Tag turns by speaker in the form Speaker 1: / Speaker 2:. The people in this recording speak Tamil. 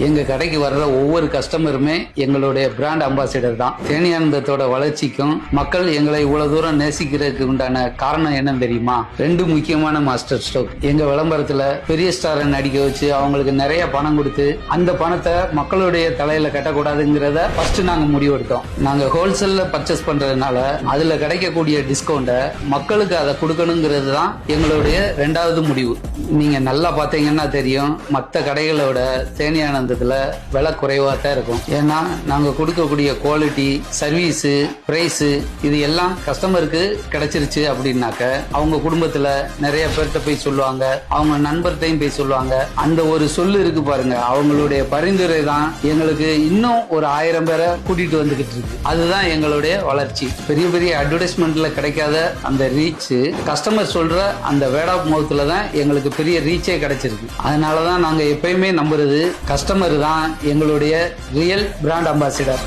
Speaker 1: எங்க கடைக்கு வர்ற ஒவ்வொரு கஸ்டமருமே எங்களுடைய பிராண்ட் அம்பாசிடர் தான். தேனியானந்தத்தோட வளர்ச்சிக்கும் மக்கள் எங்களை இவ்வளவு தூரம் நேசிக்கிறதுக்கு உண்டான காரணம் என்னன்னு தெரியுமா? 2 முக்கியமான மாஸ்டர் ஸ்ட்ரோக். எங்க விளம்பரத்துல பெரிய ஸ்டாரை நடிக்க வச்சு அவங்களுக்கு நிறைய பணம் கொடுத்து அந்த பணத்தை மக்களுடைய தலையில கட்டக்கூடாதுங்கிறத ஃபர்ஸ்ட் நாங்க முடிவெடுத்தோம். நாங்க ஹோல்சேல்ல பர்ச்சேஸ் பண்றதுனால அதுல கிடைக்கக்கூடிய டிஸ்கவுண்ட மக்களுக்கு அதை கொடுக்கணுங்கிறது தான் எங்களுடைய 2வது முடிவு. நீங்க நல்லா பாத்தீங்கன்னா தெரியும், மற்ற கடைகளோட தேனியானந்தத்துல விலை குறைவா தான் இருக்கும். ஏன்னா நாங்க கொடுக்கக்கூடிய குவாலிட்டி, சர்வீஸ், பிரைஸ் இது எல்லாம் கஸ்டமருக்கு கிடைச்சிருச்சு அப்படின்னாக்க அவங்க குடும்பத்துல நிறைய பேர்கிட்ட போய் சொல்லுவாங்க, அவங்க நண்பர்கிட்டையும் போய் சொல்லுவாங்க. அந்த ஒரு சொல்லு இருக்கு பாருங்க, அவங்களுடைய பரிந்துரை தான் எங்களுக்கு இன்னும் ஒரு 1000 பேரை கூட்டிட்டு வந்துகிட்டு இருக்கு. அதுதான் எங்களுடைய வளர்ச்சி. பெரிய பெரிய அட்வர்டைஸ்மெண்ட்ல கிடைக்காத அந்த ரீச், கஸ்டமர் சொல்ற அந்த வேர்ட் ஆஃப் மவுத்ல தான் எங்களுக்கு பெரிய ரீச்சே கிடைச்சிருக்கு. அதனாலதான் நாங்க எப்பயுமே நம்புறது கஸ்டமர் தான் எங்களுடைய ரியல் பிராண்ட் அம்பாசிடர்.